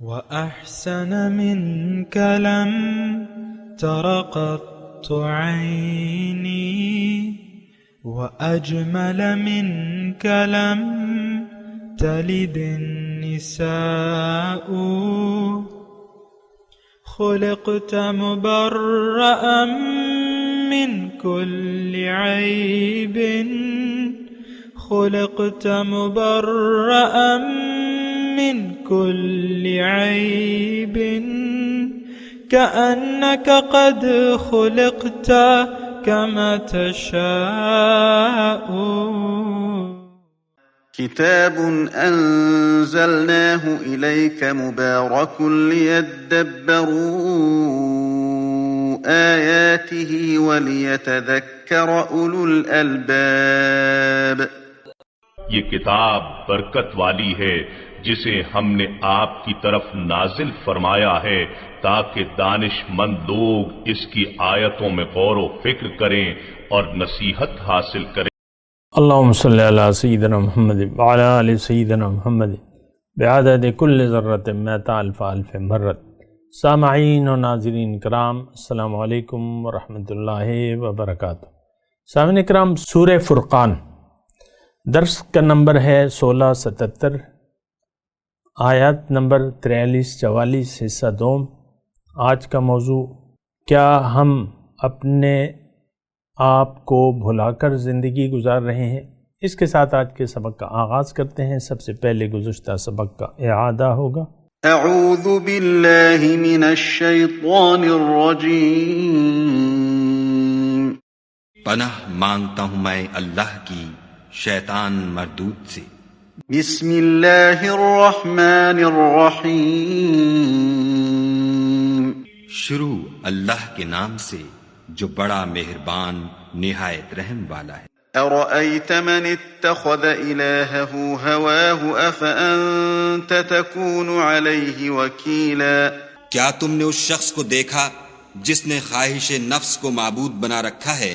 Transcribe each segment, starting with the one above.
وأحسن منك لم تر قط عيني وأجمل منك لم تلد النساء خلقت مبرأ من كل عيب خلقت مبرأ من كل عيب كأنك قد خلقت كما تشاء. كتاب أنزلناه إليك مبارك ليدبروا آياته وليتذكر أولو الألباب. یہ کتاب برکت والی ہے جسے ہم نے آپ کی طرف نازل فرمایا ہے تاکہ دانش مند لوگ اس کی آیتوں میں غور و فکر کریں اور نصیحت حاصل کریں. اللہم صلی علی سیدنا محمد وعلی آل سیدنا محمد بعدد کل ذرۃ مئۃ الف الف مرۃ. سامعین و ناظرین کرام، السلام علیکم ورحمۃ اللہ وبرکاتہ. سامعین کرام، سورہ فرقان درس کا نمبر ہے 1677، آیات نمبر 43-44، حصہ دوم. آج کا موضوع: کیا ہم اپنے آپ کو بھلا کر زندگی گزار رہے ہیں؟ اس کے ساتھ آج کے سبق کا آغاز کرتے ہیں. سب سے پہلے گزشتہ سبق کا اعادہ ہوگا. اعوذ باللہ من الشیطان الرجیم. پناہ مانگتا ہوں میں اللہ کی شیطان مردود سے. بسم اللہ الرحمن الرحیم. شروع اللہ کے نام سے جو بڑا مہربان نہایت رحم والا ہے. ارأیت من اتخذ الہہ ہواہ افأنت تکون علیہ وکیلا. کیا تم نے اس شخص کو دیکھا جس نے خواہش نفس کو معبود بنا رکھا ہے؟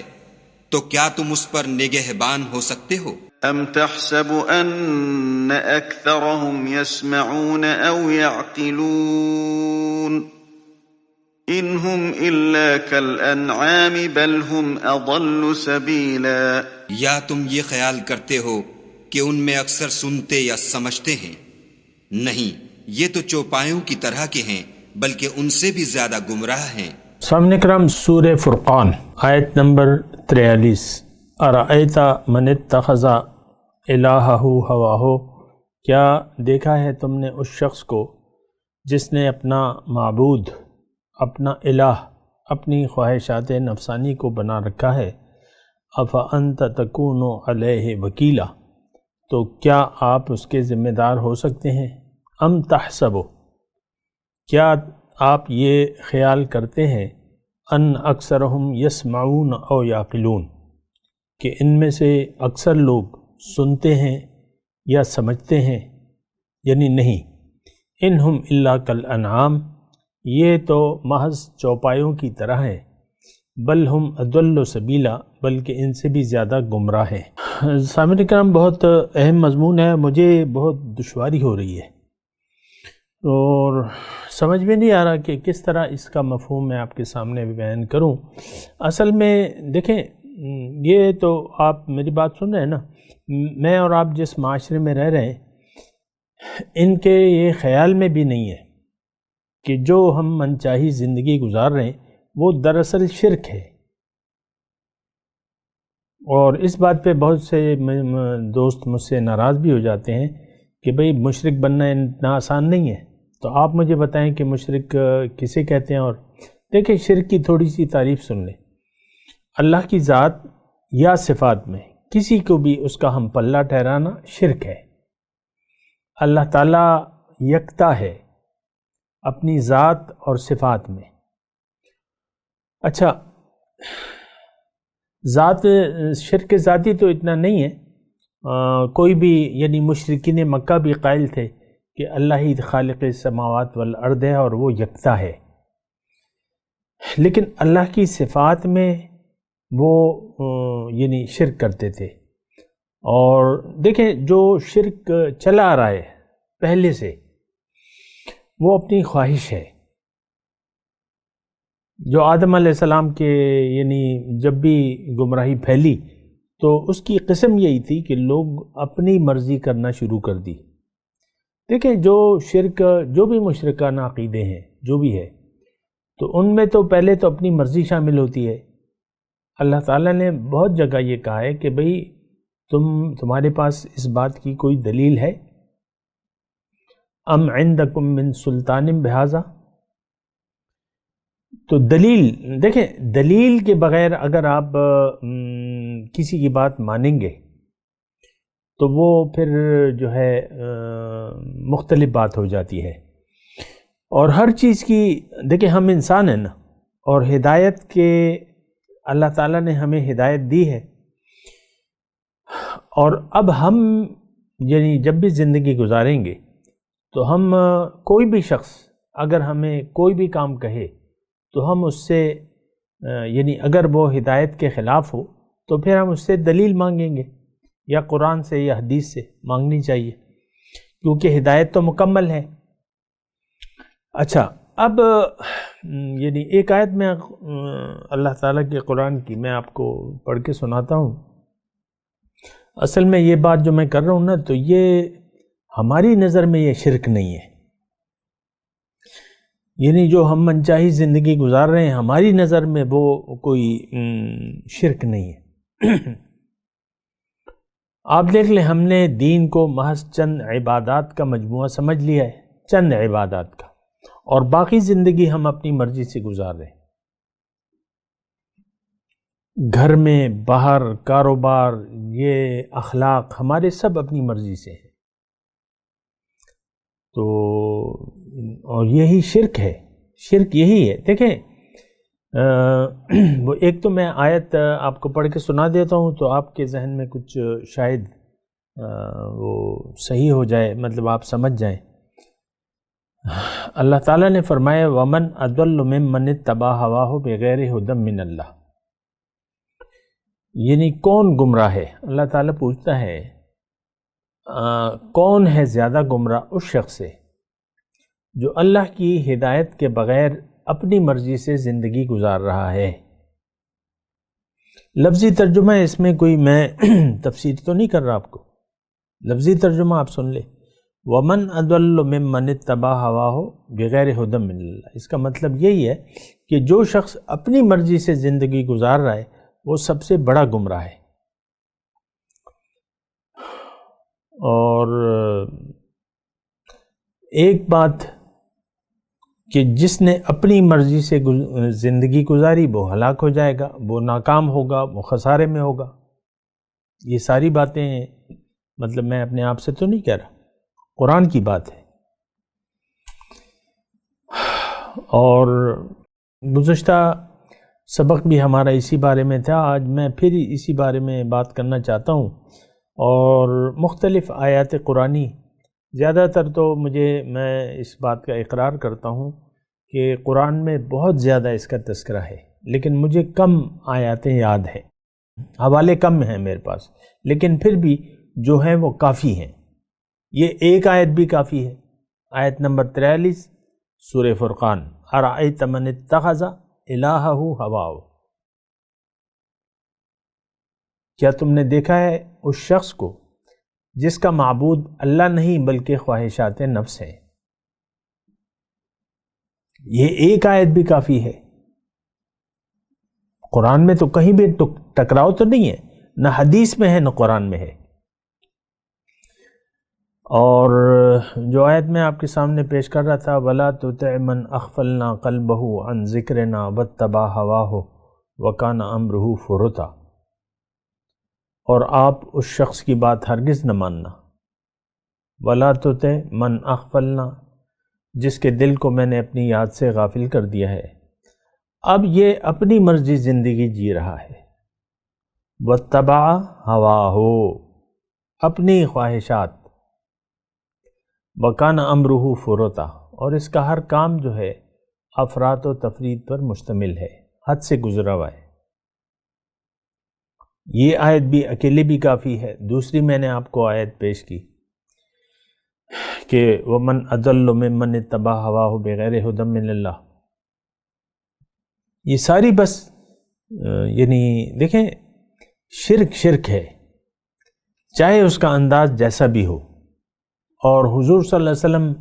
تو کیا تم اس پر نگہبان ہو سکتے ہو؟ ام تحسب ان اکثرهم يسمعون او يعقلون انہم الا کالانعام بل هم اضل سبیلا. یا تم یہ خیال کرتے ہو کہ ان میں اکثر سنتے یا سمجھتے ہیں؟ نہیں، یہ تو چوپایوں کی طرح کے ہیں بلکہ ان سے بھی زیادہ گمراہ ہیں. سامعین کرام، سورہ فرقان آیت نمبر 43. ارأیت من اتخذ الہہ ہواہ. کیا دیکھا ہے تم نے اس شخص کو جس نے اپنا معبود، اپنا الہ، اپنی خواہشات نفسانی کو بنا رکھا ہے؟ افانت تکون علیہ وکیلا. تو کیا آپ اس کے ذمہ دار ہو سکتے ہیں؟ ام تحسب، کیا آپ یہ خیال کرتے ہیں ان اکثرہم یسمعون او یعقلون، کہ ان میں سے اکثر لوگ سنتے ہیں یا سمجھتے ہیں؟ یعنی نہیں. انہم الا کالانعام، یہ تو محض چوپایوں کی طرح ہے. بل ہم اضل سبیلا، بلکہ ان سے بھی زیادہ گمراہ ہیں. سامعین کرام، بہت اہم مضمون ہے. مجھے بہت دشواری ہو رہی ہے اور سمجھ میں نہیں آ رہا کہ کس طرح اس کا مفہوم میں آپ کے سامنے بیان کروں. اصل میں دیکھیں، یہ تو آپ میری بات سن رہے ہیں نا، میں اور آپ جس معاشرے میں رہ رہے ہیں ان کے یہ خیال میں بھی نہیں ہے کہ جو ہم منچاہی زندگی گزار رہے ہیں وہ دراصل شرک ہے. اور اس بات پہ بہت سے دوست مجھ سے ناراض بھی ہو جاتے ہیں کہ بھئی مشرک بننا اتنا آسان نہیں ہے. تو آپ مجھے بتائیں کہ مشرک کسے کہتے ہیں. اور دیکھیں، شرک کی تھوڑی سی تعریف سن لیں. اللہ کی ذات یا صفات میں کسی کو بھی اس کا ہم پلہ ٹھہرانا شرک ہے. اللہ تعالیٰ یکتا ہے اپنی ذات اور صفات میں. اچھا، ذات شرک ذاتی تو اتنا نہیں ہے. کوئی بھی، یعنی مشرکین مکہ بھی قائل تھے کہ اللہ ہی خالق السماوات والارض ہے اور وہ یکتا ہے. لیکن اللہ کی صفات میں وہ یعنی شرک کرتے تھے. اور دیکھیں جو شرک چلا آ رہا ہے پہلے سے، وہ اپنی خواہش ہے. جو آدم علیہ السلام کے یعنی جب بھی گمراہی پھیلی تو اس کی قسم یہی تھی کہ لوگ اپنی مرضی کرنا شروع کر دی. دیکھیں جو شرک، جو بھی مشرکانہ عقیدے ہیں جو بھی ہے، تو ان میں تو پہلے تو اپنی مرضی شامل ہوتی ہے. اللہ تعالیٰ نے بہت جگہ یہ کہا ہے کہ بھئی تمہارے پاس اس بات کی کوئی دلیل ہے؟ ام عندکم من سلطان بہذا. تو دلیل، دیکھیں دلیل کے بغیر اگر آپ کسی کی بات مانیں گے تو وہ پھر جو ہے مختلف بات ہو جاتی ہے. اور ہر چیز کی، دیکھیں ہم انسان ہیں نا، اور ہدایت کے اللہ تعالیٰ نے ہمیں ہدایت دی ہے، اور اب ہم یعنی جب بھی زندگی گزاریں گے تو ہم کوئی بھی شخص اگر ہمیں کوئی بھی کام کہے تو ہم اس سے یعنی اگر وہ ہدایت کے خلاف ہو تو پھر ہم اس سے دلیل مانگیں گے، یا قرآن سے یا حدیث سے مانگنی چاہیے، کیونکہ ہدایت تو مکمل ہے. اچھا، اب یعنی ایک آیت میں اللہ تعالیٰ کے قرآن کی میں آپ کو پڑھ کے سناتا ہوں. اصل میں یہ بات جو میں کر رہا ہوں نا، تو یہ ہماری نظر میں یہ شرک نہیں ہے. یعنی جو ہم منچاہی زندگی گزار رہے ہیں ہماری نظر میں وہ کوئی شرک نہیں ہے. آپ دیکھ لیں، ہم نے دین کو محض چند عبادات کا مجموعہ سمجھ لیا ہے، چند عبادات کا، اور باقی زندگی ہم اپنی مرضی سے گزار رہے ہیں. گھر میں، باہر، کاروبار، یہ اخلاق ہمارے سب اپنی مرضی سے ہیں. تو اور یہی شرک ہے، شرک یہی ہے. دیکھیں وہ ایک تو میں آیت آپ کو پڑھ کے سنا دیتا ہوں تو آپ کے ذہن میں کچھ شاید وہ صحیح ہو جائے، مطلب آپ سمجھ جائیں. اللہ تعالیٰ نے فرمایا وَمَنْ أَضَلُّ مِمَّنِ اتَّبَعَ هَوَاهُ بِغَيْرِ هُدًى مِّنَ اللَّهِ. یعنی کون گمراہ ہے؟ اللہ تعالیٰ پوچھتا ہے کون ہے زیادہ گمراہ اس شخص سے جو اللہ کی ہدایت کے بغیر اپنی مرضی سے زندگی گزار رہا ہے. لفظی ترجمہ اس میں کوئی میں تفسیر تو نہیں کر رہا آپ کو، لفظی ترجمہ آپ سن لیں. وَمَنْ أَضَلُّ مِمَّنِ اتَّبَعَ هَوَاهُ بِغَيْرِ هُدًى مِّنَ اللَّهِ. اس کا مطلب یہی ہے کہ جو شخص اپنی مرضی سے زندگی گزار رہا ہے وہ سب سے بڑا گمراہ ہے. اور ایک بات کہ جس نے اپنی مرضی سے زندگی گزاری وہ ہلاک ہو جائے گا، وہ ناکام ہوگا، وہ خسارے میں ہوگا. یہ ساری باتیں مطلب میں اپنے آپ سے تو نہیں کہہ رہا، قرآن کی بات ہے. اور گزشتہ سبق بھی ہمارا اسی بارے میں تھا، آج میں پھر اسی بارے میں بات کرنا چاہتا ہوں. اور مختلف آیات قرآنی، زیادہ تر تو میں اس بات کا اقرار کرتا ہوں کہ قرآن میں بہت زیادہ اس کا تذکرہ ہے، لیکن مجھے کم آیاتیں یاد ہیں، حوالے کم ہیں میرے پاس، لیکن پھر بھی جو ہیں وہ کافی ہیں. یہ ایک آیت بھی کافی ہے، آیت نمبر 43 سورہ فرقان، ارأیت من اتخذ الہہ ہواہ. کیا تم نے دیکھا ہے اس شخص کو جس کا معبود اللہ نہیں بلکہ خواہشات نفس ہے؟ یہ ایک آیت بھی کافی ہے. قرآن میں تو کہیں بھی ٹکراؤ تو نہیں ہے، نہ حدیث میں ہے نہ قرآن میں ہے. اور جو آیت میں آپ کے سامنے پیش کر رہا تھا وَلَا تُطِعْ مَنْ أَغْفَلْنَا قَلْبَهُ عَنْ ذِكْرِنَا وَاتَّبَعَ هَوَاهُ وَكَانَ أَمْرُهُ فُرُطًا. اور آپ اس شخص کی بات ہرگز نہ ماننا، وَلَا تُطِعْ مَنْ أَغْفَلْنَا، جس کے دل کو میں نے اپنی یاد سے غافل کر دیا ہے، اب یہ اپنی مرضی زندگی جی رہا ہے. وَاتَّبَعَ هَوَاهُ، اپنی خواہشات. وَكَانَ أَمْرُهُ فُرُطًا، اور اس کا ہر کام جو ہے افراط و تفریط پر مشتمل ہے، حد سے گزرا ہوا ہے. یہ آیت بھی اکیلے بھی کافی ہے. دوسری میں نے آپ کو آیت پیش کی کہ ومن اضل ممن اتبع ہواہ بغیر ھدی من اللہ، یہ ساری بس یعنی دیکھیں شرک ہے، چاہے اس کا انداز جیسا بھی ہو۔ اور حضور صلی اللہ علیہ وسلم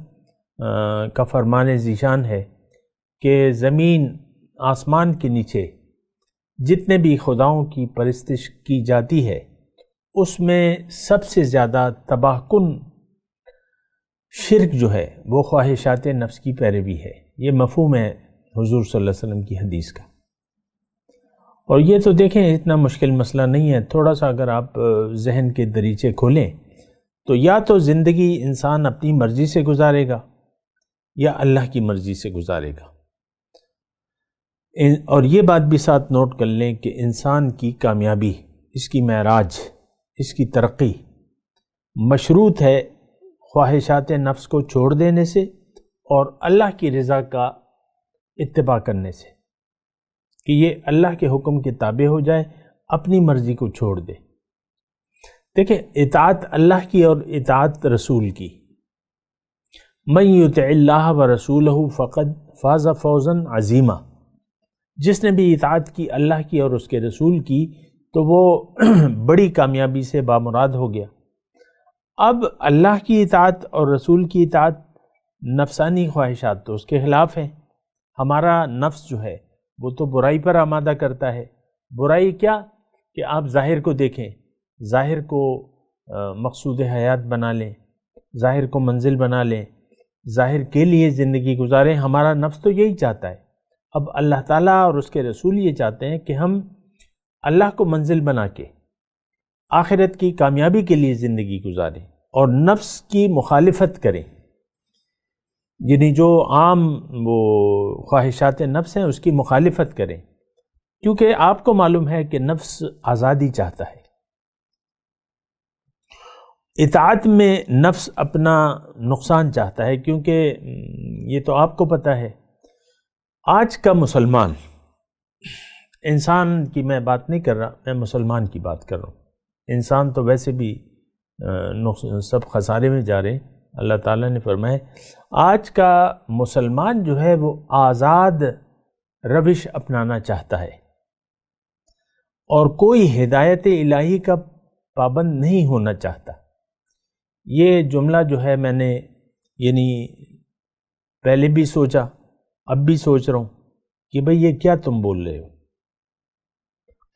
کا فرمان ذیشان ہے کہ زمین آسمان کے نیچے جتنے بھی خداؤں کی پرستش کی جاتی ہے اس میں سب سے زیادہ تباہ کن شرک جو ہے وہ خواہشات نفس کی پیروی ہے۔ یہ مفہوم ہے حضور صلی اللہ علیہ وسلم کی حدیث کا۔ اور یہ تو دیکھیں اتنا مشکل مسئلہ نہیں ہے، تھوڑا سا اگر آپ ذہن کے دریچے کھولیں تو یا تو زندگی انسان اپنی مرضی سے گزارے گا یا اللہ کی مرضی سے گزارے گا۔ اور یہ بات بھی ساتھ نوٹ کر لیں کہ انسان کی کامیابی، اس کی معراج، اس کی ترقی مشروط ہے خواہشات نفس کو چھوڑ دینے سے اور اللہ کی رضا کا اتباع کرنے سے، کہ یہ اللہ کے حکم کے تابع ہو جائے، اپنی مرضی کو چھوڑ دے۔ دیکھیں اطاعت اللہ کی اور اطاعت رسول کی، من یطع اللہ ورسولہ فقد فاز فوزا عظیما، جس نے بھی اطاعت کی اللہ کی اور اس کے رسول کی تو وہ بڑی کامیابی سے بامراد ہو گیا۔ اب اللہ کی اطاعت اور رسول کی اطاعت نفسانی خواہشات تو اس کے خلاف ہیں۔ ہمارا نفس جو ہے وہ تو برائی پر آمادہ کرتا ہے۔ برائی کیا کہ آپ ظاہر کو دیکھیں، ظاہر کو مقصود حیات بنا لیں، ظاہر کو منزل بنا لیں، ظاہر کے لیے زندگی گزاریں۔ ہمارا نفس تو یہی چاہتا ہے۔ اب اللہ تعالیٰ اور اس کے رسول یہ چاہتے ہیں کہ ہم اللہ کو منزل بنا کے آخرت کی کامیابی کے لیے زندگی گزاریں اور نفس کی مخالفت کریں، یعنی جو عام وہ خواہشات نفس ہیں اس کی مخالفت کریں، کیونکہ آپ کو معلوم ہے کہ نفس آزادی چاہتا ہے۔ اطاعت میں نفس اپنا نقصان چاہتا ہے، کیونکہ یہ تو آپ کو پتہ ہے آج کا مسلمان، انسان کی میں بات نہیں کر رہا، میں مسلمان کی بات کر رہا ہوں۔ انسان تو ویسے بھی سب خسارے میں جا رہے ہیں۔ اللہ تعالیٰ نے فرمایا آج کا مسلمان جو ہے وہ آزاد روش اپنانا چاہتا ہے اور کوئی ہدایت الہی کا پابند نہیں ہونا چاہتا۔ یہ جملہ جو ہے میں نے یعنی پہلے بھی سوچا، اب بھی سوچ رہا ہوں کہ بھئی یہ کیا تم بول رہے ہو۔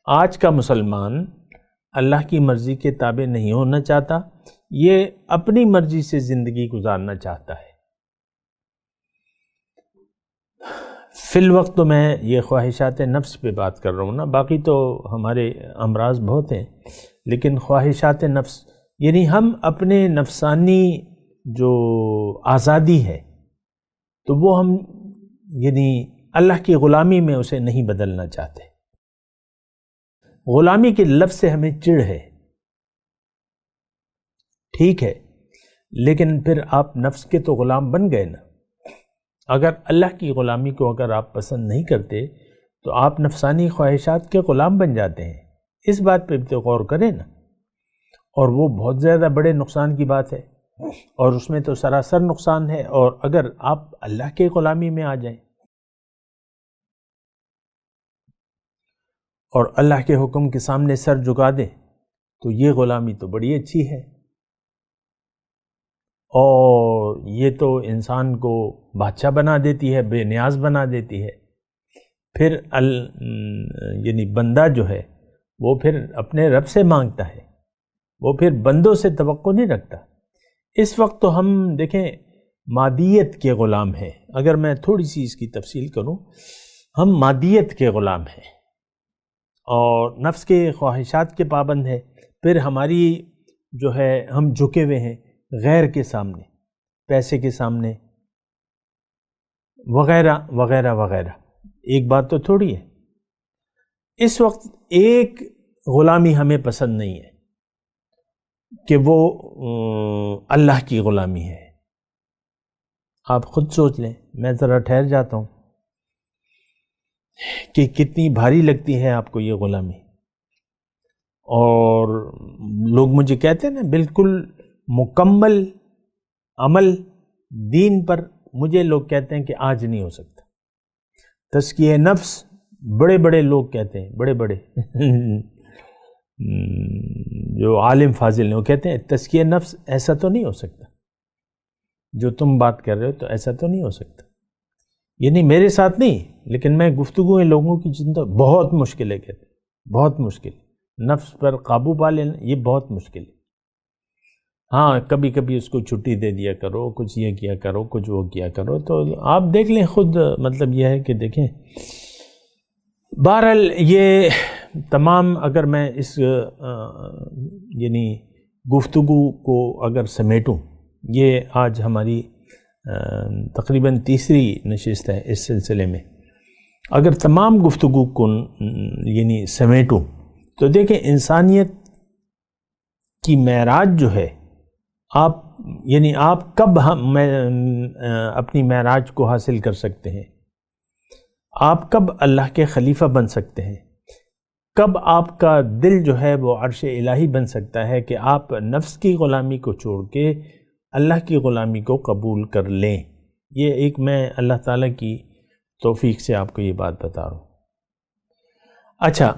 آج کا مسلمان اللہ کی مرضی کے تابع نہیں ہونا چاہتا، یہ اپنی مرضی سے زندگی گزارنا چاہتا ہے۔ فی الوقت تو میں یہ خواہشات نفس پہ بات کر رہا ہوں نا، باقی تو ہمارے امراض بہت ہیں، لیکن خواہشات نفس یعنی ہم اپنے نفسانی جو آزادی ہے تو وہ ہم یعنی اللہ کی غلامی میں اسے نہیں بدلنا چاہتے۔ غلامی کے لفظ سے ہمیں چڑ ہے، ٹھیک ہے، لیکن پھر آپ نفس کے تو غلام بن گئے نا۔ اگر اللہ کی غلامی کو اگر آپ پسند نہیں کرتے تو آپ نفسانی خواہشات کے غلام بن جاتے ہیں۔ اس بات پہ بھی تو غور کریں نا، اور وہ بہت زیادہ بڑے نقصان کی بات ہے، اور اس میں تو سراسر نقصان ہے۔ اور اگر آپ اللہ کے غلامی میں آ جائیں اور اللہ کے حکم کے سامنے سر جھکا دیں تو یہ غلامی تو بڑی اچھی ہے، اور یہ تو انسان کو بادشاہ بنا دیتی ہے، بے نیاز بنا دیتی ہے۔ پھر یعنی بندہ جو ہے وہ پھر اپنے رب سے مانگتا ہے، وہ پھر بندوں سے توقع نہیں رکھتا۔ اس وقت تو ہم دیکھیں مادیت کے غلام ہیں۔ اگر میں تھوڑی سی اس کی تفصیل کروں، ہم مادیت کے غلام ہیں اور نفس کے خواہشات کے پابند ہیں۔ پھر ہماری جو ہے ہم جھکے ہوئے ہیں غیر کے سامنے، پیسے کے سامنے، وغیرہ وغیرہ وغیرہ۔ ایک بات تو تھوڑی ہے، اس وقت ایک غلامی ہمیں پسند نہیں ہے کہ وہ اللہ کی غلامی ہے۔ آپ خود سوچ لیں، میں ذرا ٹھہر جاتا ہوں کہ کتنی بھاری لگتی ہے آپ کو یہ غلامی۔ اور لوگ مجھے کہتے ہیں نا بالکل مکمل عمل دین پر مجھے لوگ کہتے ہیں کہ آج نہیں ہو سکتا. تزکیہ نفس بڑے بڑے لوگ کہتے ہیں، بڑے بڑے جو عالم فاضل ہیں وہ کہتے ہیں تزکیہ نفس ایسا تو نہیں ہو سکتا، جو تم بات کر رہے ہو تو ایسا تو نہیں ہو سکتا. یعنی میرے ساتھ نہیں، لیکن میں گفتگو لوگوں کی چنتا بہت مشکل ہے، کہتے ہیں بہت مشکل، نفس پر قابو پا لینا یہ بہت مشکل ہے. ہاں کبھی کبھی اس کو چھٹی دے دیا کرو، کچھ یہ کیا کرو، کچھ وہ کیا کرو. تو آپ دیکھ لیں خود، مطلب یہ ہے کہ دیکھیں بہرحال یہ تمام، اگر میں اس یعنی گفتگو کو اگر سمیٹوں، یہ آج ہماری تقریباً تیسری نشست ہے اس سلسلے میں. اگر تمام گفتگو کو یعنی سمیٹوں تو دیکھیں انسانیت کی معراج جو ہے، آپ کب اپنی معراج کو حاصل کر سکتے ہیں؟ آپ کب اللہ کے خلیفہ بن سکتے ہیں؟ کب آپ کا دل جو ہے وہ عرش الہی بن سکتا ہے کہ آپ نفس کی غلامی کو چھوڑ کے اللہ کی غلامی کو قبول کر لیں؟ یہ ایک میں اللہ تعالیٰ کی توفیق سے آپ کو یہ بات بتا رہا ہوں. اچھا،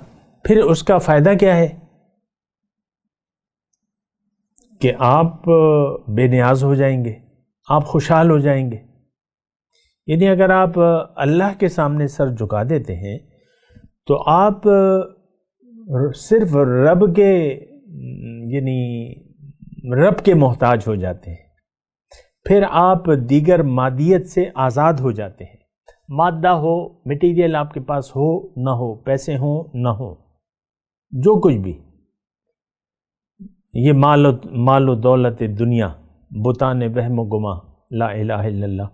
پھر اس کا فائدہ کیا ہے؟ کہ آپ بے نیاز ہو جائیں گے، آپ خوشحال ہو جائیں گے. یعنی اگر آپ اللہ کے سامنے سر جھکا دیتے ہیں تو آپ صرف رب کے محتاج ہو جاتے ہیں. پھر آپ دیگر مادیت سے آزاد ہو جاتے ہیں. مادہ ہو، مٹیریل آپ کے پاس ہو نہ ہو، پیسے ہوں نہ ہو، جو کچھ بھی، یہ مال و دولت دنیا، بتان وہم و گما، لا الہ الا اللہ.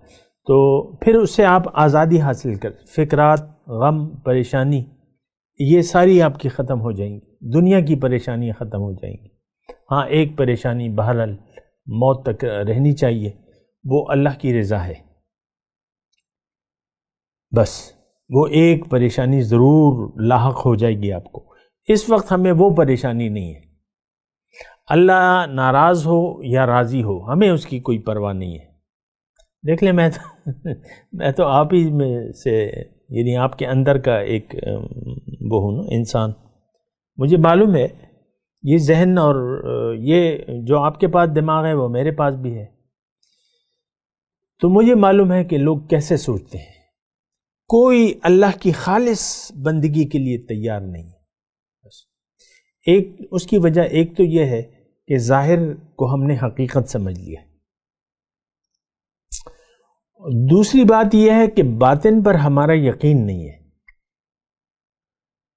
تو پھر اس سے آپ آزادی حاصل کر، فکرات، غم، پریشانی یہ ساری آپ کی ختم ہو جائیں گی، دنیا کی پریشانی ختم ہو جائیں گی. ہاں ایک پریشانی بہرحال موت تک رہنی چاہیے، وہ اللہ کی رضا ہے. بس وہ ایک پریشانی ضرور لاحق ہو جائے گی آپ کو. اس وقت ہمیں وہ پریشانی نہیں ہے. اللہ ناراض ہو یا راضی ہو، ہمیں اس کی کوئی پرواہ نہیں ہے. دیکھ لیں میں تو آپ ہی میں سے، یعنی آپ کے اندر کا ایک وہ ہوں نا انسان. مجھے معلوم ہے یہ ذہن اور یہ جو آپ کے پاس دماغ ہے وہ میرے پاس بھی ہے. تو مجھے معلوم ہے کہ لوگ کیسے سوچتے ہیں. کوئی اللہ کی خالص بندگی کے لیے تیار نہیں. بس ایک اس کی وجہ ایک تو یہ ہے کہ ظاہر کو ہم نے حقیقت سمجھ لیا. دوسری بات یہ ہے کہ باطن پر ہمارا یقین نہیں ہے.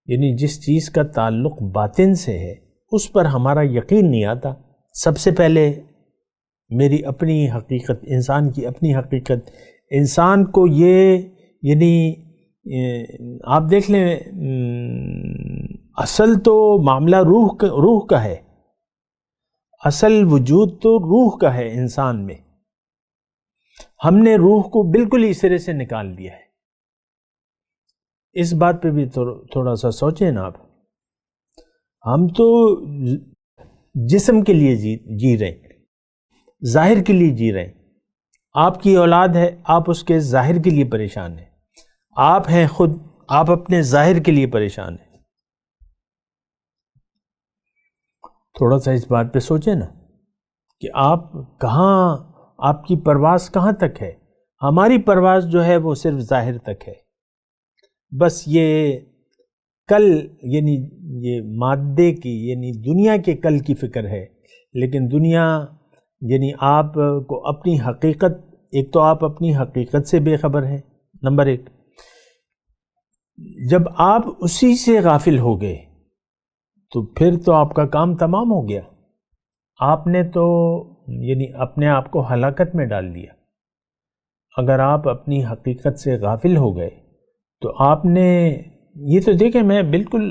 یعنی جس چیز کا تعلق باطن سے ہے اس پر ہمارا یقین نہیں آتا. سب سے پہلے میری اپنی حقیقت، انسان کی اپنی حقیقت، انسان کو یہ یعنی آپ دیکھ لیں اصل تو معاملہ روح کا ہے. اصل وجود تو روح کا ہے انسان میں. ہم نے روح کو بالکل ہی سرے سے نکال دیا ہے. اس بات پہ بھی تھوڑا سا سوچیں نا آپ. ہم تو جسم کے لیے جی رہے ہیں، ظاہر کے لیے جی رہے ہیں. آپ کی اولاد ہے، آپ اس کے ظاہر کے لیے پریشان ہیں. آپ ہیں خود، آپ اپنے ظاہر کے لیے پریشان ہیں. تھوڑا سا اس بات پہ سوچیں نا کہ آپ کہاں، آپ کی پرواز کہاں تک ہے. ہماری پرواز جو ہے وہ صرف ظاہر تک ہے. بس یہ کل، یعنی یہ مادے کی، یعنی دنیا کے کل کی فکر ہے. لیکن دنیا یعنی آپ کو اپنی حقیقت، ایک تو آپ اپنی حقیقت سے بے خبر ہیں نمبر ایک. جب آپ اسی سے غافل ہو گئے تو پھر تو آپ کا کام تمام ہو گیا. آپ نے تو یعنی اپنے آپ کو ہلاکت میں ڈال دیا. اگر آپ اپنی حقیقت سے غافل ہو گئے تو آپ نے، یہ تو دیکھیں میں بالکل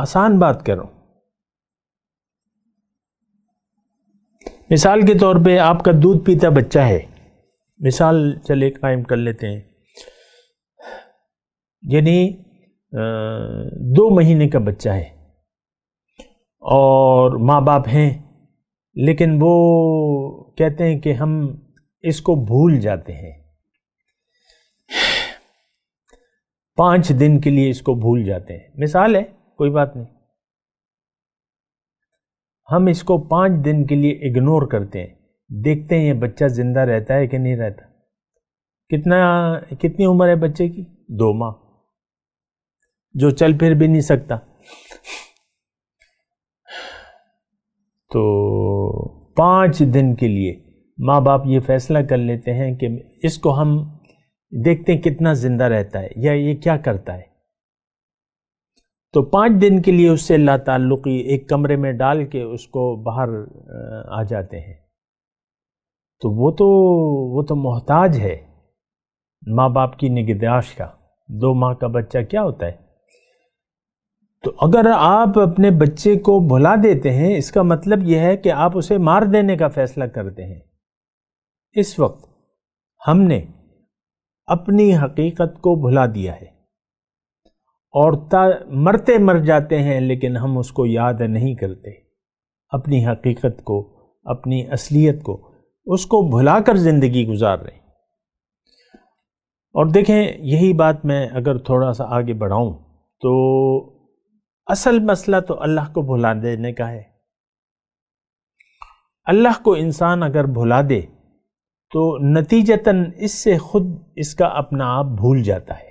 آسان بات کر رہا ہوں. مثال کے طور پہ آپ کا دودھ پیتا بچہ ہے، مثال چلے قائم کر لیتے ہیں، یعنی 2 مہینے کا بچہ ہے اور ماں باپ ہیں، لیکن وہ کہتے ہیں کہ ہم اس کو بھول جاتے ہیں، 5 دن کے لیے اس کو بھول جاتے ہیں. مثال ہے، کوئی بات نہیں، ہم اس کو 5 دن کے لیے اگنور کرتے ہیں، دیکھتے ہیں یہ بچہ زندہ رہتا ہے کہ نہیں رہتا. کتنی عمر ہے بچے کی؟ 2 ماہ، جو چل پھر بھی نہیں سکتا. تو 5 دن کے لیے ماں باپ یہ فیصلہ کر لیتے ہیں کہ اس کو ہم دیکھتے ہیں کتنا زندہ رہتا ہے یا یہ کیا کرتا ہے. تو 5 دن کے لیے اس سے لا تعلقی ایک کمرے میں ڈال کے اس کو باہر آ جاتے ہیں. تو وہ تو محتاج ہے ماں باپ کی نگہداشت کا. 2 ماہ کا بچہ کیا ہوتا ہے؟ تو اگر آپ اپنے بچے کو بھلا دیتے ہیں، اس کا مطلب یہ ہے کہ آپ اسے مار دینے کا فیصلہ کرتے ہیں. اس وقت ہم نے اپنی حقیقت کو بھلا دیا ہے اور مرتے مر جاتے ہیں، لیکن ہم اس کو یاد نہیں کرتے. اپنی حقیقت کو، اپنی اصلیت کو، اس کو بھلا کر زندگی گزار رہے ہیں. اور دیکھیں، یہی بات میں اگر تھوڑا سا آگے بڑھاؤں تو اصل مسئلہ تو اللہ کو بھلا دینے کا ہے. اللہ کو انسان اگر بھلا دے تو نتیجتاً اس سے خود اس کا اپنا آپ بھول جاتا ہے.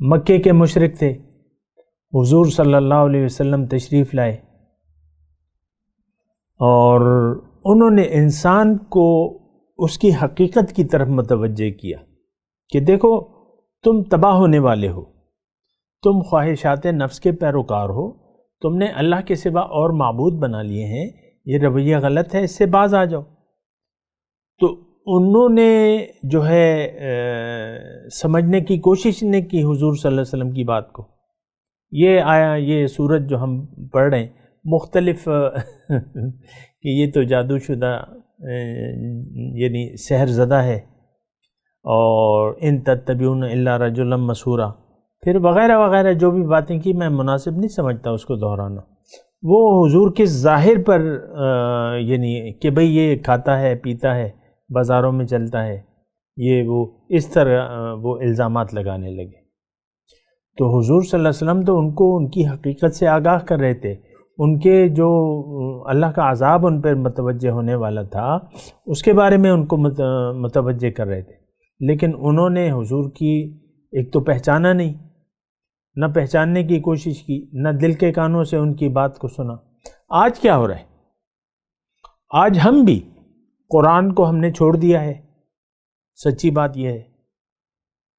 مکے کے مشرک تھے، حضور صلی اللہ علیہ وسلم تشریف لائے اور انہوں نے انسان کو اس کی حقیقت کی طرف متوجہ کیا کہ دیکھو، تم تباہ ہونے والے ہو، تم خواہشات نفس کے پیروکار ہو، تم نے اللہ کے سوا اور معبود بنا لیے ہیں، یہ رویہ غلط ہے، اس سے باز آ جاؤ. تو انہوں نے جو ہے سمجھنے کی کوشش نہیں کی حضور صلی اللہ علیہ وسلم کی بات کو. یہ آیا، یہ سورت جو ہم پڑھ رہے ہیں مختلف کہ یہ تو جادو شدہ یعنی سحر زدہ ہے، اور ان تتبعون الا رجلا مسحورا، پھر وغیرہ وغیرہ جو بھی باتیں کی، میں مناسب نہیں سمجھتا اس کو دہرانا. وہ حضور کے ظاہر پر یعنی کہ بھئی یہ کھاتا ہے، پیتا ہے، بازاروں میں چلتا ہے، یہ وہ اس طرح وہ الزامات لگانے لگے. تو حضور صلی اللہ علیہ وسلم تو ان کو ان کی حقیقت سے آگاہ کر رہے تھے. ان کے جو اللہ کا عذاب ان پر متوجہ ہونے والا تھا اس کے بارے میں ان کو متوجہ کر رہے تھے، لیکن انہوں نے حضور کی ایک تو پہچانا نہیں، نہ پہچاننے کی کوشش کی، نہ دل کے کانوں سے ان کی بات کو سنا. آج کیا ہو رہا ہے؟ آج ہم بھی قرآن کو ہم نے چھوڑ دیا ہے. سچی بات یہ ہے،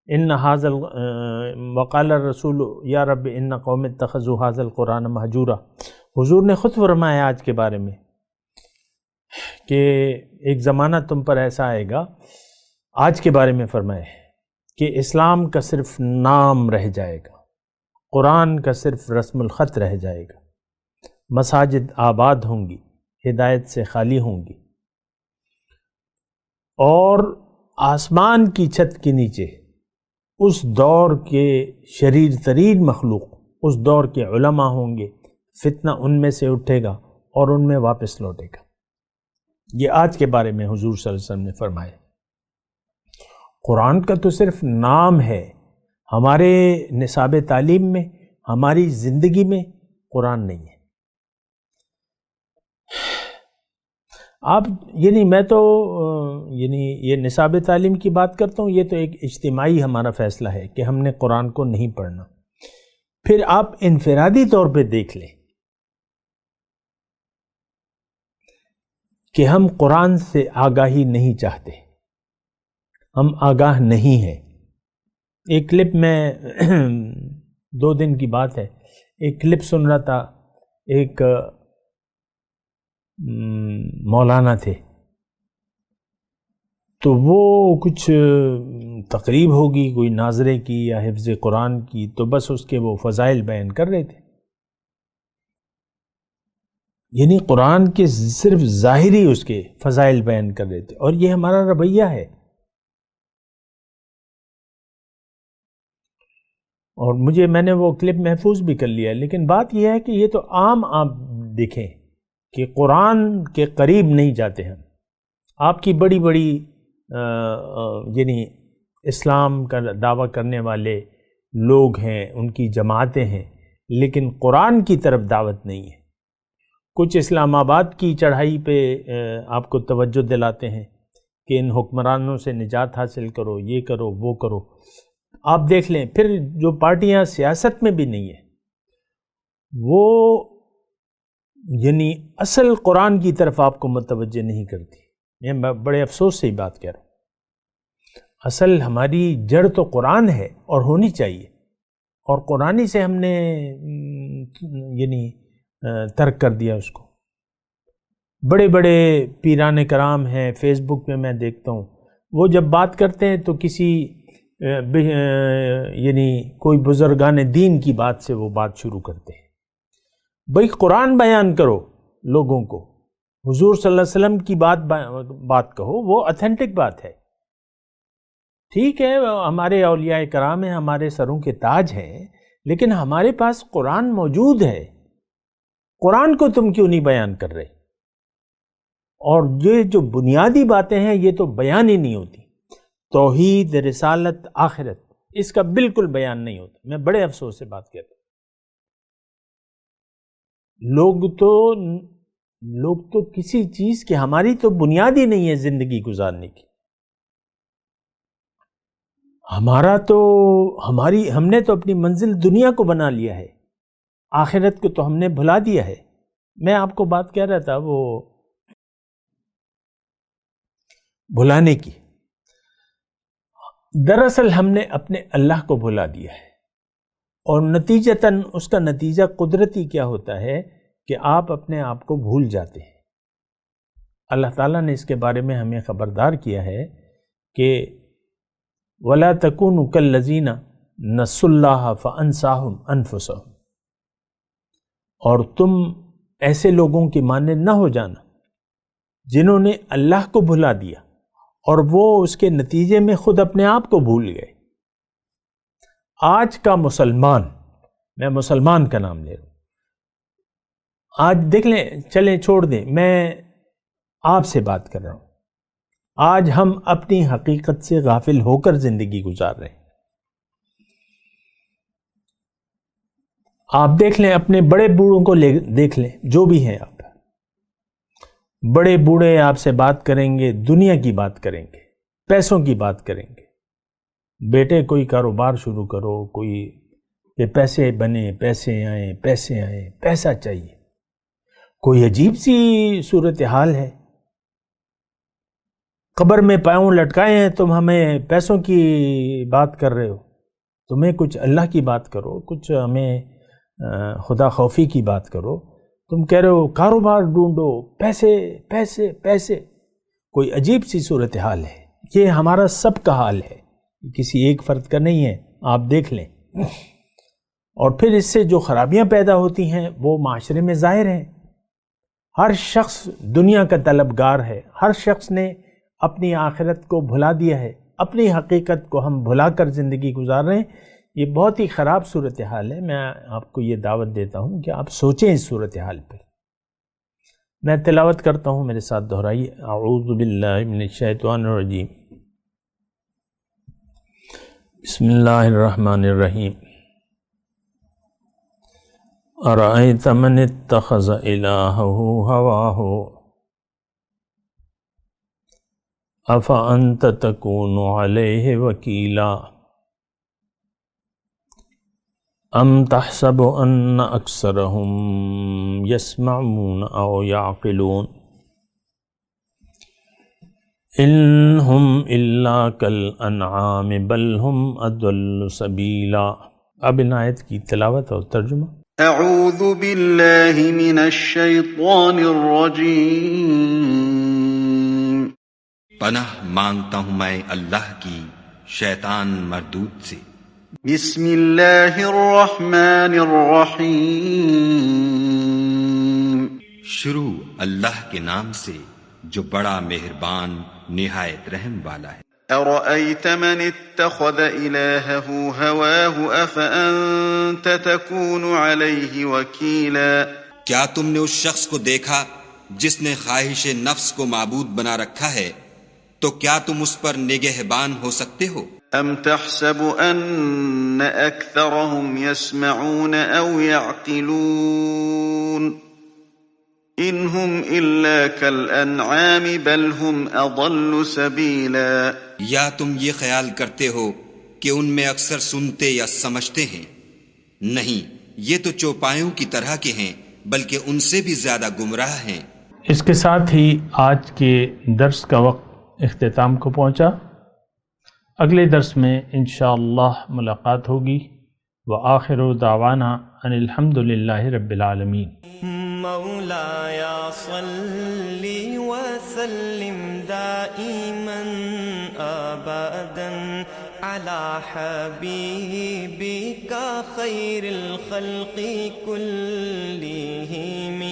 ان حاضل وقال الرسول یا رب ان قوم اتخذوا حاضل القرآن مہجورا. حضور نے خود فرمایا آج کے بارے میں کہ ایک زمانہ تم پر ایسا آئے گا، آج کے بارے میں فرمایا کہ اسلام کا صرف نام رہ جائے گا، قرآن کا صرف رسم الخط رہ جائے گا، مساجد آباد ہوں گی، ہدایت سے خالی ہوں گی، اور آسمان کی چھت کے نیچے اس دور کے شریر ترین مخلوق، اس دور کے علماء ہوں گے، فتنہ ان میں سے اٹھے گا اور ان میں واپس لوٹے گا. یہ آج کے بارے میں حضور صلی اللہ علیہ وسلم نے فرمایا. قرآن کا تو صرف نام ہے، ہمارے نصاب تعلیم میں، ہماری زندگی میں قرآن نہیں ہے. آپ یعنی میں تو یہ نصاب تعلیم کی بات کرتا ہوں، یہ تو ایک اجتماعی ہمارا فیصلہ ہے کہ ہم نے قرآن کو نہیں پڑھنا. پھر آپ انفرادی طور پہ دیکھ لیں کہ ہم قرآن سے آگاہی نہیں چاہتے، ہم آگاہ نہیں ہیں. ایک کلپ میں 2 دن کی بات ہے، ایک کلپ سن رہا تھا، ایک مولانا تھے، تو وہ کچھ تقریب ہوگی کوئی ناظرے کی یا حفظ قرآن کی، تو بس اس کے وہ فضائل بیان کر رہے تھے. یعنی قرآن کے صرف ظاہری اس کے فضائل بیان کر رہے تھے، اور یہ ہمارا رویہ ہے. اور میں نے وہ کلپ محفوظ بھی کر لیا، لیکن بات یہ ہے کہ یہ تو عام آپ دیکھیں کہ قرآن کے قریب نہیں جاتے ہم. آپ کی بڑی بڑی یعنی اسلام کا دعویٰ کرنے والے لوگ ہیں، ان کی جماعتیں ہیں، لیکن قرآن کی طرف دعوت نہیں ہے۔ کچھ اسلام آباد کی چڑھائی پہ آپ کو توجہ دلاتے ہیں کہ ان حکمرانوں سے نجات حاصل کرو، یہ کرو، وہ کرو۔ آپ دیکھ لیں پھر جو پارٹیاں سیاست میں بھی نہیں ہیں وہ یعنی اصل قرآن کی طرف آپ کو متوجہ نہیں کرتی۔ میں بڑے افسوس سے ہی بات کہہ رہا ہوں۔ اصل ہماری جڑ تو قرآن ہے اور ہونی چاہیے، اور قرآنی سے ہم نے یعنی ترک کر دیا اس کو۔ بڑے بڑے پیران کرام ہیں، فیس بک پہ میں دیکھتا ہوں، وہ جب بات کرتے ہیں تو کسی یعنی کوئی بزرگان دین کی بات سے وہ بات شروع کرتے ہیں۔ بھئی قرآن بیان کرو لوگوں کو، حضور صلی اللہ علیہ وسلم کی بات کہو، وہ اتھینٹک بات ہے۔ ٹھیک ہے، ہمارے اولیاء کرام ہیں، ہمارے سروں کے تاج ہیں، لیکن ہمارے پاس قرآن موجود ہے۔ قرآن کو تم کیوں نہیں بیان کر رہے؟ اور یہ جو بنیادی باتیں ہیں یہ تو بیان ہی نہیں ہوتی۔ توحید، رسالت، آخرت، اس کا بالکل بیان نہیں ہوتا۔ میں بڑے افسوس سے بات کہتا ہوں۔ لوگ تو کسی چیز کی، ہماری تو بنیاد ہی نہیں ہے زندگی گزارنے کی۔ ہم نے تو اپنی منزل دنیا کو بنا لیا ہے، آخرت کو تو ہم نے بھلا دیا ہے۔ میں آپ کو بات کہہ رہا تھا وہ بھلانے کی، دراصل ہم نے اپنے اللہ کو بھلا دیا ہے، اور نتیجتاً اس کا نتیجہ قدرتی کیا ہوتا ہے کہ آپ اپنے آپ کو بھول جاتے ہیں۔ اللہ تعالیٰ نے اس کے بارے میں ہمیں خبردار کیا ہے کہ وَلَا تَكُونُوا كَالَّذِينَ نَسُوا اللَّهَ فَأَنسَاهُمْ أَنفُسَهُمْ، اور تم ایسے لوگوں کی مانند نہ ہو جانا جنہوں نے اللہ کو بھلا دیا اور وہ اس کے نتیجے میں خود اپنے آپ کو بھول گئے۔ آج کا مسلمان، میں مسلمان کا نام لے رہا ہوں، آج دیکھ لیں، چلیں چھوڑ دیں، میں آپ سے بات کر رہا ہوں، آج ہم اپنی حقیقت سے غافل ہو کر زندگی گزار رہے ہیں۔ آپ دیکھ لیں، اپنے بڑے بوڑھوں کو دیکھ لیں، جو بھی ہیں آپ، بڑے بوڑھے آپ سے بات کریں گے، دنیا کی بات کریں گے، پیسوں کی بات کریں گے۔ بیٹے کوئی کاروبار شروع کرو، کوئی کہ پیسے بنے، پیسے آئیں، پیسے آئیں، پیسہ چاہیے۔ کوئی عجیب سی صورتحال ہے، قبر میں پاؤں لٹکائے ہیں، تم ہمیں پیسوں کی بات کر رہے ہو۔ تمہیں کچھ اللہ کی بات کرو، کچھ ہمیں خدا خوفی کی بات کرو، تم کہہ رہے ہو کاروبار ڈھونڈو، پیسے پیسے پیسے۔ کوئی عجیب سی صورتحال ہے، یہ ہمارا سب کا حال ہے، کسی ایک فرد کا نہیں ہے، آپ دیکھ لیں۔ اور پھر اس سے جو خرابیاں پیدا ہوتی ہیں وہ معاشرے میں ظاہر ہیں۔ ہر شخص دنیا کا طلبگار ہے، ہر شخص نے اپنی آخرت کو بھلا دیا ہے، اپنی حقیقت کو ہم بھلا کر زندگی گزار رہے ہیں۔ یہ بہت ہی خراب صورتحال ہے۔ میں آپ کو یہ دعوت دیتا ہوں کہ آپ سوچیں اس صورتحال پر۔ میں تلاوت کرتا ہوں، میرے ساتھ دہرائیے۔ اعوذ باللہ من الشیطان الرجیم، بسم اللہ الرحمن الرحیم۔ ارأیت من اتخذ الہہ ہواہ افانت تکون علیہ وکیلا ام تحسب ان اکثرهم یسمعون او یعقلون ان ہم الا کالانعام بل ہم اضل سبیلا۔ اب ان آیت کی تلاوت اور ترجمہ۔ اعوذ باللہ من الشیطان الرجیم، پناہ مانگتا ہوں میں اللہ کی شیطان مردود سے۔ بسم اللہ الرحمن الرحیم، شروع اللہ کے نام سے جو بڑا مہربان نہایت رحم والا ہے۔ ارأیت من اتخذ الہہ ہواہ افانت تکون علیہ وکیلا، کیا تم نے اس شخص کو دیکھا جس نے خواہش نفس کو معبود بنا رکھا ہے، تو کیا تم اس پر نگہبان ہو سکتے ہو؟ ام تحسب ان اکثرهم يسمعون او يعقلون ان هم الا كالانعام بل هم اضل سبیلا۔ یا تم یہ خیال کرتے ہو کہ ان میں اکثر سنتے یا سمجھتے ہیں؟ نہیں، یہ تو چوپایوں کی طرح کے ہیں، بلکہ ان سے بھی زیادہ گمراہ ہیں۔ اس کے ساتھ ہی آج کے درس کا وقت اختتام کو پہنچا۔ اگلے درس میں انشاءاللہ ملاقات ہوگی۔ وآخر دعوانا ان الحمد للہ رب العالمین۔ مولاي صل وسلم دائما أبدا على حبيبك خير الخلق كلهم